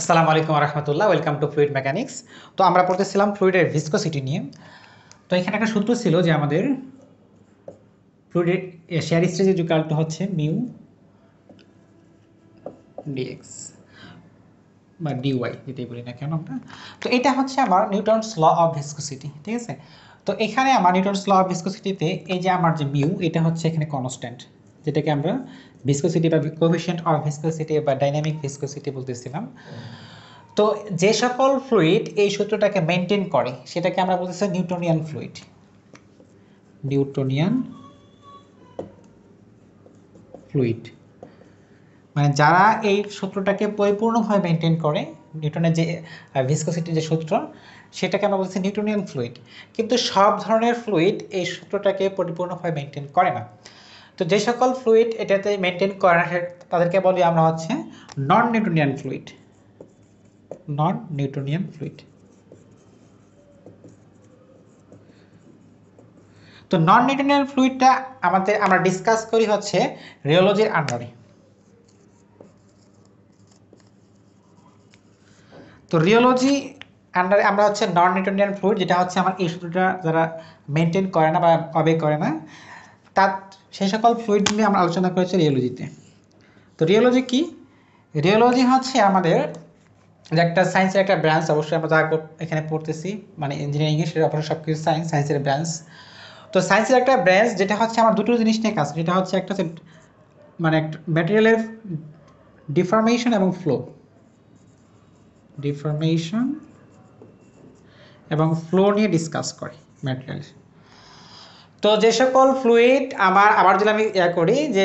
আসসালামু আলাইকুম রহমতুল্লাহ, welcome to fluid mechanics. তো আমরা পড়তেছিলাম ফ্লুইডের ভিসকোসিটি নিয়ে। তো এখানে একটা সূত্র ছিল যে আমাদের ফ্লুইডের শেয়ার স্ট্রেস ইকুয়াল টু হচ্ছে মিউ ডিএক্স বা ডিওয়াই, যেটাই বলি না কেন আমরা। তো এটা হচ্ছে আমার নিউটনস ল অফ ভিসকোসিটি, ঠিক আছে। তো এখানে আমার নিউটনস ল অফ ভিসকোসিটিতে এই যে আমার যে মিউ, এটা হচ্ছে এখানে কনস্ট্যান্ট, যেটাকে আমরা ভিসকোসিটি বা কোএফিসিয়েন্ট অফ ভিসকোসিটি বা ডাইনামিক ভিসকোসিটি বলতেছিলাম। তো যে সকল ফ্লুইড এই সূত্রটাকে মেনটেন করে সেটাকে আমরা বলতেছি নিউটনিয়ান ফ্লুইড। নিউটনিয়ান ফ্লুইড মানে যারা এই সূত্রটাকে পরিপূর্ণভাবে মেনটেন করে, নিউটনের যে ভিসকোসিটির যে সূত্র, সেটাকে আমরা বলছি নিউটনিয়ান ফ্লুইড। কিন্তু সব ধরনের ফ্লুইড এই সূত্রটাকে পরিপূর্ণভাবে মেনটেন করে না। তো যে সকল ফ্লুইড এটাতে মেনটেন করে না তাদেরকে বলি আমরা হচ্ছে নন নিউটনিয়ান ফ্লুইড। নন নিউটনিয়ান ফ্লুইড। তো নন নিউটনিয়ান ফ্লুইডটা আমরা ডিসকাস করি হচ্ছে রিওলজির আন্ডারে। তো রিওলজি আন্ডারে আমরা হচ্ছে নন নিউটনিয়ান ফ্লুইড, যেটা হচ্ছে আমার এই সূত্রটা যারা মেনটেন করে না বা অবে করে না, তার সেই সকল ফ্লুইড নিয়ে আমরা আলোচনা করেছি রিওলজিতে। তো রিওলজি কি? রিওলজি হচ্ছে আমাদের যে একটা সায়েন্সের একটা ব্রাঞ্চ, অবশ্যই আমরা যা এখানে পড়তেছি মানে ইঞ্জিনিয়ারিংয়ে, সেটা অবশ্যই সব কিছু সায়েন্সের ব্রাঞ্চ। তো সায়েন্সের একটা ব্রাঞ্চ যেটা হচ্ছে আমার দুটো জিনিস নিয়ে কাজ, যেটা হচ্ছে একটা হচ্ছে মানে ম্যাটেরিয়ালের ডিফরমেশন এবং ফ্লো। ডিফরমেশন এবং ফ্লো নিয়ে ডিসকাস করে ম্যাটেরিয়াল। তো যে সকল ফ্লুইড আবার যদি আমি করি যে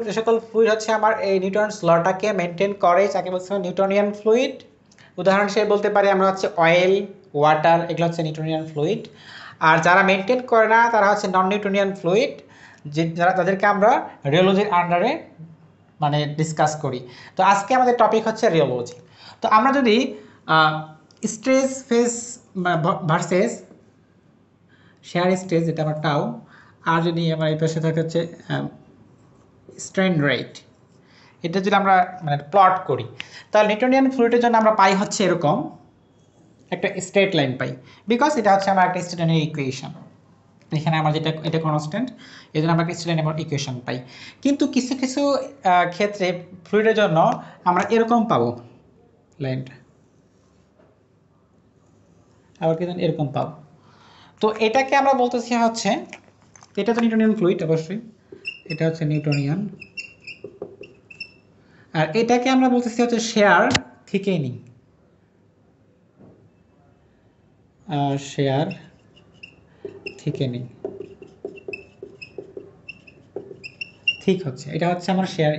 যে সকল ফ্লুইড হচ্ছে আমার এই নিউটনস লটাকে মেনটেন করে, যাকে বলছে নিউটনিয়ান ফ্লুইড। উদাহরণ হিসেবে বলতে পারি আমরা হচ্ছে অয়েল, ওয়াটার, এগুলো হচ্ছে নিউটনিয়ান ফ্লুইড। আর যারা মেনটেন করে না তারা হচ্ছে নন নিউটনিয়ান ফ্লুইড, যে যারা তাদেরকে আমরা রিওলজির আন্ডারে মানে ডিসকাস করি। তো আজকে আমাদের টপিক হচ্ছে রিওলজি। তো আমরা যদি stress face versus share stress, যেটা আমার টাউ, আর যদি আমার এই পাশে থাকে হচ্ছে স্ট্রেন রেট, এটা যদি আমরা মানে প্লট করি, তাহলে নিউটনিয়ান ফ্লুইডের জন্য আমরা পাই হচ্ছে এরকম একটা স্ট্রেট লাইন পাই, বিকজ এটা হচ্ছে আমার একটা স্টেশনারি ইকুয়েশন। এখানে আমার যেটা এটা কনস্ট্যান্ট, এই জন্য আমরা একটা স্টেশনারি ইকুয়েশন পাই। কিন্তু কিছু কিছু ক্ষেত্রে ফ্লুইডের জন্য আমরা এরকম পাবো লাইনটা, আবার কিন্তু এরকম পাবো। তো এটাকে আমরা বলতেছি হচ্ছে, এটা তো নিউটনিয়ান ফ্লুইড অবশ্যই, এটা হচ্ছে নিউটনিয়ান। আর এটাকে আমরা বলতেছি হচ্ছে শেয়ার থিকেনিং। শেয়ার থিকেনিং ঠিক হচ্ছে, এটা হচ্ছে আমার শেয়ার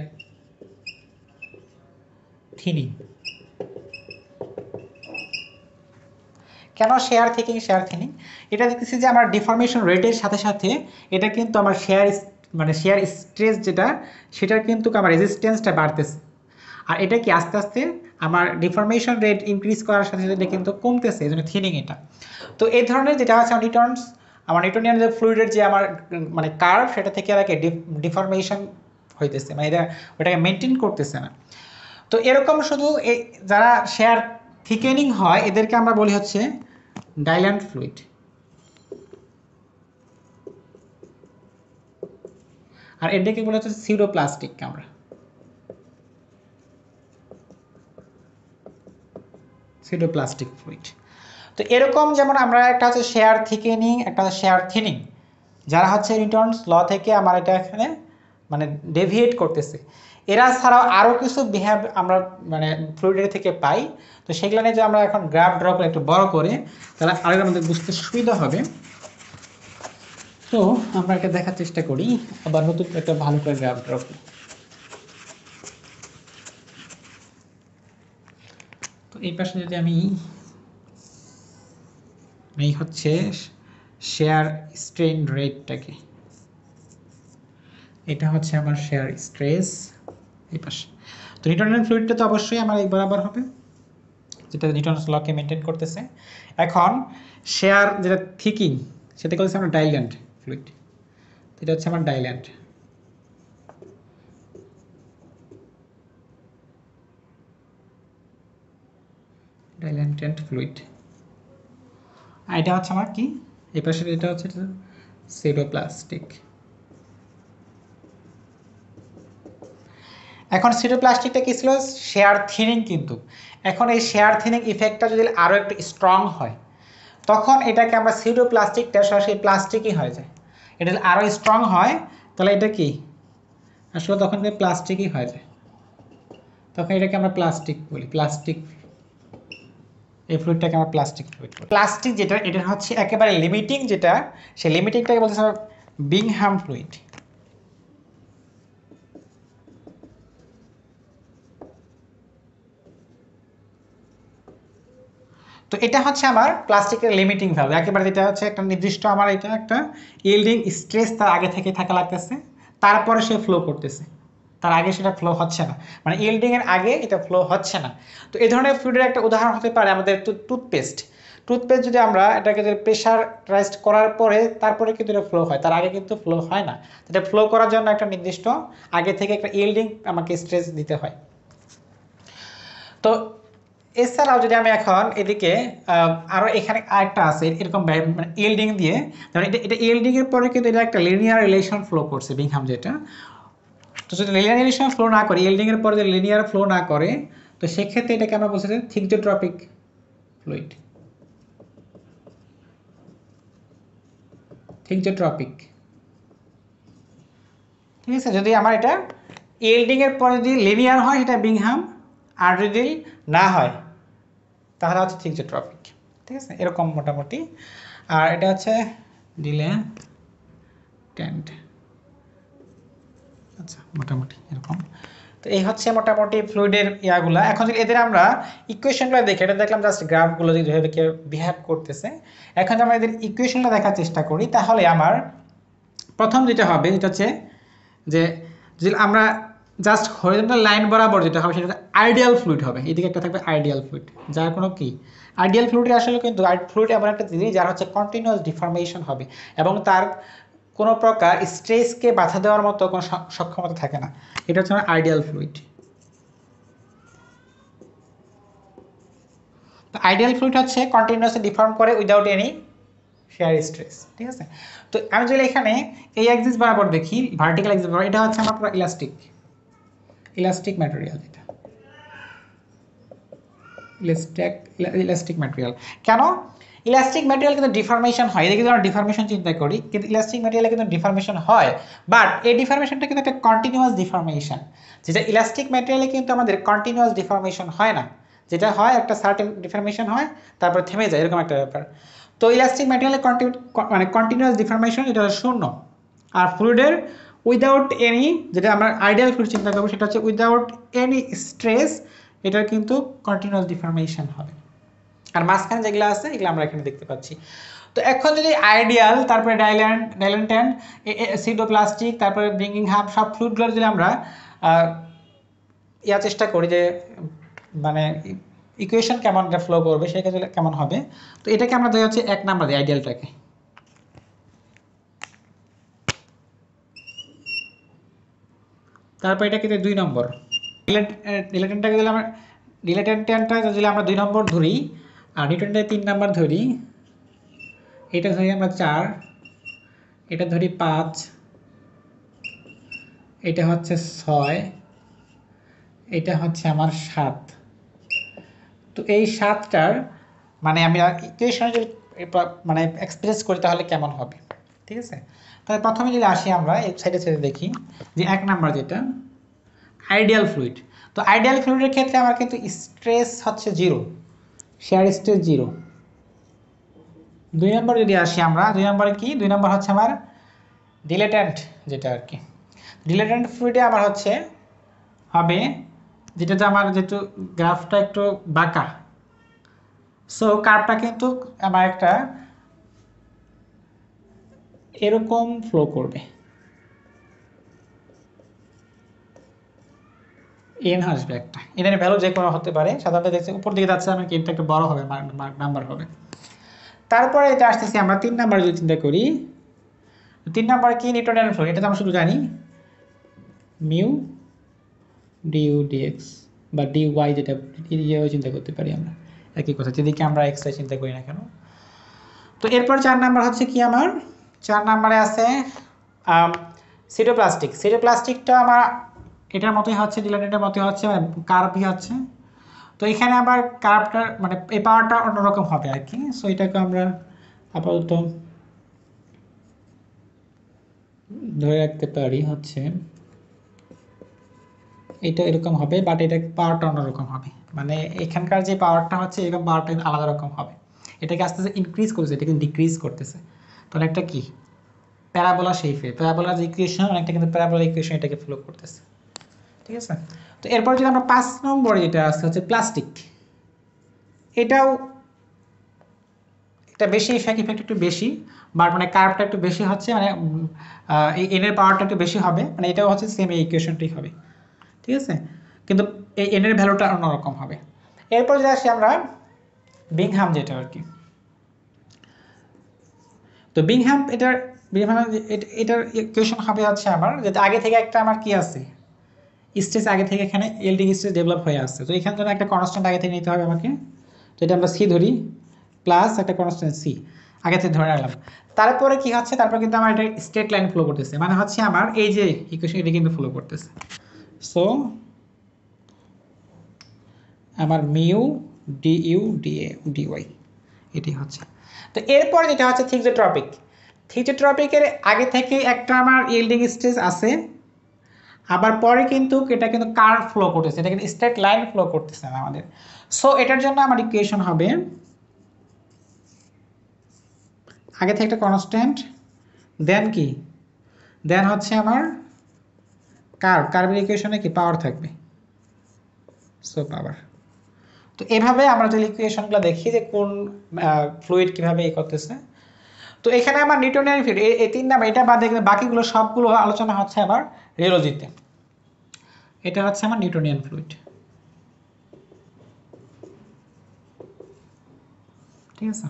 থিনিং। কেন শেয়ার থিনিং? এটা দেখতেছি যে আমার ডিফরমেশন রেটের সাথে সাথে এটা কিন্তু আমার শেয়ার স্ট্রেস যেটা, সেটার কিন্তু আমার রেজিস্ট্যান্সটা বাড়তেছে। আর এটা কি আস্তে আস্তে আমার ডিফরমেশন রেট ইনক্রিজ করার সাথে সাথে এটা কিন্তু কমতেছে, এই জন্য থিনিং এটা। তো এই ধরনের যেটা আছে আমার নিউটনিয়ান যে ফ্লুইডের যে আমার মানে কার্ভ, সেটা থেকে আর কি ডিফরমেশন হইতেছে, মানে এটা ওটাকে মেনটেন করতেছে না। তো এরকম শুধু যারা শেয়ার থিকেনিং হয় এদেরকে আমরা বলি হচ্ছে ডাইল্যান্ড ফ্লুইড। আর এটাকে বলা হচ্ছে সিউডোপ্লাস্টিক। আমরা সিউডোপ্লাস্টিক ফ্লুইড। তো এরকম যেমন আমরা একটা হচ্ছে শেয়ার থিকেনিং, একটা হচ্ছে শেয়ার থিনিং, যারা হচ্ছে নিউটনস ল থেকে আমার এটা এখানে মানে ডেভিয়েট করতেছে। এরা ছাড়াও আরও কিছু বিহেভ আমরা মানে ফ্লুইডের থেকে পাই। তো সেগুলো নিয়ে যে আমরা এখন গ্রাফ ড্র করে একটু বড় করে, তাহলে আরও আমাদের বুঝতে সুবিধা হবে। তো আমরা এটা দেখার চেষ্টা করি, আবার নতুন একটা ভালো করে গ্রাফ ড্র করি। তো এই পাশে যদি আমি এই হচ্ছে শেয়ার স্ট্রেন রেটটাকে, এটা হচ্ছে আমার শেয়ার স্ট্রেস এই পাশে। তো নিউটনিয়ান ফ্লুইডটা তো অবশ্যই আমার এই বরাবর হবে, যেটা নিউটনস লকে মেনটেন করতেছে। এখন শেয়ার যেটা থিকিং, সেটা করছে আমরা ডাইল্যান্ড ফ্লুইড, এটা হচ্ছে আমার ডাইল্যান্ড। ডাইলেটেন্ট ফ্লুইড। আর এটা হচ্ছে আমার কি, এই পাশে এটা হচ্ছে সিডোপ্লাস্টিক। এখন সিডোপ্লাস্টিকটা কি ছিল, শেয়ার থিনিং, কিন্তু এখন এই শেয়ার থিনিং ইফেক্টটা যদি আরও একটু স্ট্রং হয় তখন এটাকে আমরা সিডোপ্লাস্টিকটা সরাসরি প্লাস্টিকই হয়ে যায়। এটা যদি আরও স্ট্রং হয় তাহলে এটা কি আসলে তখন প্লাস্টিকই হয়ে যায়, তখন এটাকে আমরা প্লাস্টিক বলি, প্লাস্টিক, এই ফ্লুইডটাকে আমরা প্লাস্টিক ফ্লুইড বলি। প্লাস্টিক যেটা, এটা হচ্ছে একেবারে লিমিটিং, যেটা সেই লিমিটিংটাকে বলতেছে বিংহাম ফ্লুইড। তো এটা হচ্ছে আমার প্লাস্টিকের লিমিটিং ভ্যালু, একেবারে যেটা হচ্ছে একটা নির্দিষ্ট আমার এটা একটা ইল্ডিং স্ট্রেস তার আগে থেকে থাকা লাগতেছে, তারপরে সে ফ্লো করতেছে, তার আগে সেটা ফ্লো হচ্ছে না, মানে ইল্ডিং এর আগে এটা ফ্লো হচ্ছে না। তো এই ধরনের ফ্লুইডের একটা উদাহরণ হতে পারে আমাদের টুথপেস্ট। টুথপেস্ট যদি আমরা এটাকে যদি প্রেশারাইজড করার পরে তারপরে কিন্তু এটা ফ্লো হয়, তার আগে কিন্তু ফ্লো হয় না। এটা ফ্লো করার জন্য একটা নির্দিষ্ট আগে থেকে একটা ইল্ডিং আমাকে স্ট্রেস দিতে হয়। তো এছাড়াও যদি আমি এখন এদিকে আরও এখানে আরেকটা আছে এরকম মানে ইল্ডিং দিয়ে, এটা ইল্ডিং এর পরে কিন্তু এটা একটা লিনিয়ার রিলেশন ফ্লো করছে বিংহাম যেটা। তো যদি লিনিয়ার রিলেশন ফ্লো না করে, ইল্ডিং এর পরে যদি লিনিয়ার ফ্লো না করে, তো সেক্ষেত্রে এটাকে আমরা বলছি যে থিকজোট্রপিক ফ্লুইড, থিকজোট্রপিক। ঠিক আছে, যদি আমার এটা ইল্ডিং এর পরে যদি লিনিয়ার হয় এটা বিংহাম, আর যদি না হয় তাহলে হচ্ছে থিকজোট্রপিক। ঠিক আছে, এরকম মোটামুটি। আর এটা হচ্ছে ডিলেটেন্ট, আচ্ছা মোটামুটি এরকম। তো এই হচ্ছে মোটামুটি ফ্লুইডের ইয়াগুলা। এখন যদি এদের আমরা ইকুয়েশনগুলো দেখি, এটা দেখলাম জাস্ট গ্রাফগুলো যেভাবে বিহেভ করতেছে। এখন যদি আমরা এদের ইকুয়েশনটা দেখার চেষ্টা করি তাহলে আমার প্রথম যেটা হবে যেটা হচ্ছে যে যদি আমরা জাস্ট হরিজন্টাল লাইন বরাবর যেটা হবে সেটা আইডিয়াল ফ্লুইড হবে, এদিকে একটা থাকবে আইডিয়াল ফ্লুইড, যার কোনো কি আইডিয়াল ফ্লুইডের আসলে কিন্তু ফ্লুইড এমন একটা জিনিস যার হচ্ছে কন্টিনিউয়াস ডিফর্মেশন হবে এবং তার কোনো প্রকার স্ট্রেসকে বাধা দেওয়ার মতো কোনো সক্ষমতা থাকে না, এটা হচ্ছে আমার আইডিয়াল ফ্লুইড। তো আইডিয়াল ফ্লুইড হচ্ছে কন্টিনিউয়াসলি ডিফর্ম করে উইদাউট এনি শেয়ার স্ট্রেস। ঠিক আছে, তো আমি যদি এখানে এই অ্যাক্সিস বরাবর দেখি, ভার্টিক্যাল অ্যাক্সিস বরাবর, এটা হচ্ছে আমার পুরো ইলাস্টিক ম্যাটেরিয়াল, এটা ইলাস্টিক ম্যাটেরিয়াল। কেন ইলাস্টিক ম্যাটেরিয়াল কিন্তু ডিফরমেশন হয়, এদিকে আমরা ডিফরমেশন চিন্তা করি, কিন্তু ইলাস্টিক ম্যাটেরিয়ালে কিন্তু ডিফরমেশন হয়, বাট এই ডিফরমেশনটা কিন্তু একটা কন্টিনিউয়াস ডিফরমেশন, যেটা ইলাস্টিক ম্যাটেরিয়ালে কিন্তু আমাদের কন্টিনিউয়াস ডিফরমেশন হয় না, যেটা হয় একটা সার্টেন ডিফরমেশন হয় তারপর থেমে যায়, এরকম একটা ব্যাপার। তো ইলাস্টিক ম্যাটেরিয়ালে মানে কন্টিনিউয়াস ডিফরমেশন এটা শূন্য, আর ফ্লুইডের উইদাউট এনি, যেটা আমরা আইডিয়াল ফ্লুইড চিন্তা করবো সেটা হচ্ছে উইদাউট এনি স্ট্রেস, এটার কিন্তু কন্টিনিউয়াস ডিফরমেশন হবে। আর মাঝখানে যেগুলো আছে এগুলো আমরা এখানে দেখতে পাচ্ছি। তো এখন যদি আইডিয়াল, তারপরে ডাইলেটেন্ট, সিডোপ্লাস্টিক, তারপরে বিংহাম, সব ফ্লুইডগুলো যদি আমরা চেষ্টা করি যে মানে ইকুয়েশন কেমন ফ্লো করবে সেক্ষেত্রে কেমন হবে, তো এটাকে আমরা ধরি হচ্ছে 1 নাম্বার দিই আইডিয়ালটাকে, তারপর এটা কিন্তু 2 নম্বর, ডিলেটেন্টটাকে দিলে আমরা ডিলেটেন্টটা যদি আমরা 2 নম্বর ধরি, আর নিউটনটা 3 নাম্বার ধরি, এটা ধরি আমরা 4, এটা ধরি 5, এটা হচ্ছে 6, এটা হচ্ছে আমার 7। তো এই 7টার মানে আমি ইকুয়েশনে যদি মানে এক্সপ্রেস করি তাহলে কেমন হবে, ঠিক আছে। তাহলে প্রথমে যদি আসি আমরা এই সাইডে সাইডে দেখি যে 1 নাম্বার যেটা আইডিয়াল ফ্লুইড। তো আইডিয়াল ফ্লুইডের ক্ষেত্রে আমার কিন্তু স্ট্রেস হচ্ছে 0, শেয়ার স্ট্রেস 0। 2 নম্বর যদি আসি আমরা, 2 নম্বরে কি, 2 নম্বর হচ্ছে আমার ডিলেটেন্ট, যেটা আর কি ডিলেটেন্ট ফ্লুইডে আমার হচ্ছে হবে যেটাতে আমার যেহেতু গ্রাফটা একটু বাঁকা, সো কার্ভটা কিন্তু আমার একটা এরকম ফ্লো করবে, এন আসবে একটা, এনের ভ্যালু যে কোনো হতে পারে, সাধারণত দেখছি উপর দিকে যাচ্ছে আমি এনটা একটু বড় হবে, নাম্বার হবে। তারপরে এটা আসতেছি আমরা 3 নাম্বার যদি চিন্তা করি, 3 নাম্বার কি নিউটনের ফ্লো, এটা তো আমরা শুধু জানি মিউ ডিউ ডিএক্স বা ডিওয়াই, যেটা চিন্তা করতে পারি আমরা। একই কথা, যেদিকে আমরা এক্সট্রা চিন্তা করি না কেন। তো এরপর 4 নাম্বার হচ্ছে কি, আমার 4 নাম্বারে আছে সিটোপ্লাস্টিক। সিটোপ্লাস্টিকটা আমার এটার মতোই হচ্ছে, ডিলানেটের মতোই হচ্ছে, কার্ভই হচ্ছে। তো এখানে আবার কার্ভটার মানে এই পাওয়ারটা অন্যরকম হবে আর কি। সো এটাকে আমরা আপাতত ধরে রাখতে পারি হচ্ছে এটা এরকম হবে, বাট এটা পাওয়ারটা অন্যরকম হবে। মানে এখানকার যে পাওয়ারটা হচ্ছে এরকম পাওয়ারটা আলাদা রকম হবে। এটাকে আস্তে আস্তে ইনক্রিজ করতেছে, এটা কিন্তু ডিক্রিজ করতেছে। তাহলে একটা কি প্যারাবোলা শেপে, প্যারাবোলার যে ইকুয়েশন অনেকটা কিন্তু প্যারাবোলার ইকুয়েশন এটাকে ফলো করতেছে। ঠিক আছে। তো এরপর যদি আমরা 5 নম্বরে যেটা আসছে হচ্ছে প্লাস্টিক, এটাও এটা বেশি ইফেক্ট একটু বেশি, বাট মানে কার্ভটা একটু বেশি হচ্ছে, মানে এই এনের পাওয়ারটা একটু বেশি হবে, মানে এটাও হচ্ছে সেম এই ইকুয়েশনটাই হবে। ঠিক আছে, কিন্তু এই এনের ভ্যালুটা অন্যরকম হবে। এরপর যদি আসি আমরা বিংহাম যেটা আর কি, তো বিংহাম এটার ইকুয়েশন হবে হচ্ছে আমার যেটা আগে থেকে একটা আমার কি আছে স্ট্রেস, আগে থেকে এখানে ইয়েল্ডিং স্ট্রেস ডেভেলপ হয়ে আসছে। তো এখান থেকে একটা কনস্ট্যান্ট আগে থেকে নিতে হবে আমাকে। তো এটা আমরা সি ধরি প্লাস একটা কনস্ট্যান্ট সি আগে থেকে ধরে রাখলাম। তারপরে কি হচ্ছে, তারপর কিন্তু আমার এটা স্ট্রেট লাইন ফ্লো করতেছে, মানে হচ্ছে আমার এই যে ইকুয়েশন এটা কিন্তু ফ্লো করতেছে। সো আমার মিউ D U D A D Y এটি হচ্ছে। তো এরপর যেটা হচ্ছে থিকজোট্রপিক। থিকজোট্রপিকের আগে থেকে একটা আমার ইয়েল্ডিং স্ট্রেস আছে, আবার পরে কিন্তু এটা কিন্তু কার্ভ ফ্লো করতেছে, এটা কিন্তু স্ট্রেট লাইন ফ্লো করতেছে না আমাদের। সো এটার জন্য আমার ইকুয়েশন হবে আগে থেকে একটা কনস্ট্যান্ট, দেন কি, দেন হচ্ছে আমার কার্ভের ইকুয়েশনে কি পাওয়ার থাকবে, সো পাওয়ার। তো এভাবে আমরা যদি ইকুয়েশনগুলো দেখি যে কোন ফ্লুইড কীভাবে করতেছে। তো এখানে আমার নিউটনিয়ান ফ্লুইড এই 3 নাম্বার, এটা বাদে বাকিগুলো সবগুলো আলোচনা হচ্ছে আবার রিওলজিতে। এটা হচ্ছে আমার নিউটনিয়ান ফ্লুইড। ঠিক আছে।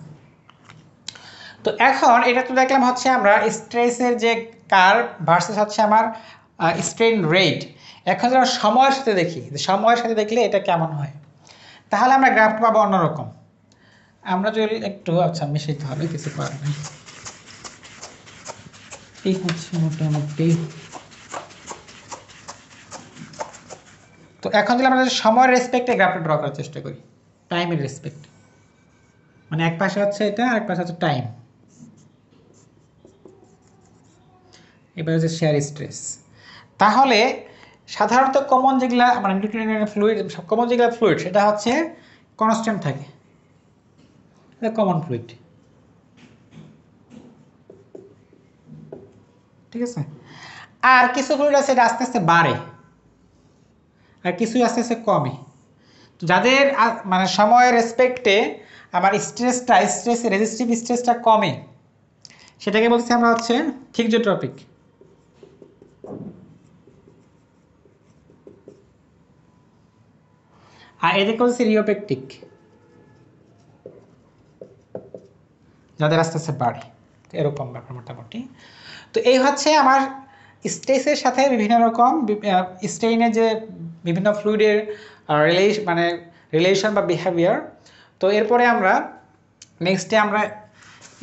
তো এখন এটা তো দেখলাম হচ্ছে আমরা স্ট্রেসের যে কার্ভ ভার্সেস হচ্ছে আমার স্ট্রেন রেট। এখন যদি আমরা সময়ের সাথে দেখি, যে সময়ের সাথে দেখলে এটা কেমন হয়, তাহলে আমরা গ্রাফটা পাবো অন্যরকম। আমরা যদি একটু আচ্ছা মিশাইতে হবে, কিছু করার নেই। এই হচ্ছে মোটামুটি। তো এখন যদি আমরা সময়ের রেসপেক্টে গ্রাফটা ড্র করার চেষ্টা করি, টাইমের রেসপেক্ট, মানে এক পাশে হচ্ছে এটা আর এক পাশে হচ্ছে টাইম। এবার হচ্ছে শেয়ার স্ট্রেস। তাহলে সাধারণত কমন যেগুলা মানে নিউট্রিয়েন্ট ফ্লুইড, কমন যেগুলা ফ্লুইড সেটা হচ্ছে কনস্ট্যান্ট থাকে, এটা কমন ফ্লুইড। ঠিক আছে। আর কিছু ফ্লুইড আছে এটা আস্তে আস্তে বাড়ে, আর কিছু আস্তে আস্তে কমে। তো যাদের মানে সময়ের রেসপেক্টে আমার স্ট্রেস রেজিস্টিভ স্ট্রেসটা কমে, সেটাকে বলছি আমরা হচ্ছে থিকজোট্রপিক। আর এদিকে হচ্ছে রিওপেকটিক, যাদের আস্তে আস্তে বাড়ে, এরকম ব্যাপার মোটামুটি। তো এই হচ্ছে আমার স্ট্রেসের সাথে বিভিন্ন রকম স্ট্রেইনের যে বিভিন্ন ফ্লুইডের মানে রিলেশন বা বিহেভিয়ার। তো এরপরে আমরা নেক্সটে আমরা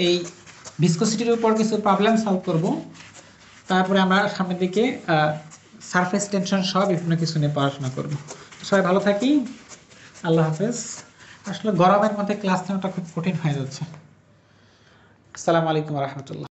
এই ভিসকোসিটির উপর কিছু প্রবলেম সলভ করব। তারপরে আমরা সামনের দিকে সারফেস টেনশন সহ বিভিন্ন কিছু নিয়ে পড়াশোনা করব। সবাই ভালো থাকি, আল্লাহ হাফেজ। আসলে গরমের মধ্যে ক্লাস নেওয়াটা খুব কঠিন হয়ে যাচ্ছে। আসসালামু আলাইকুম রহমতুল্লাহ।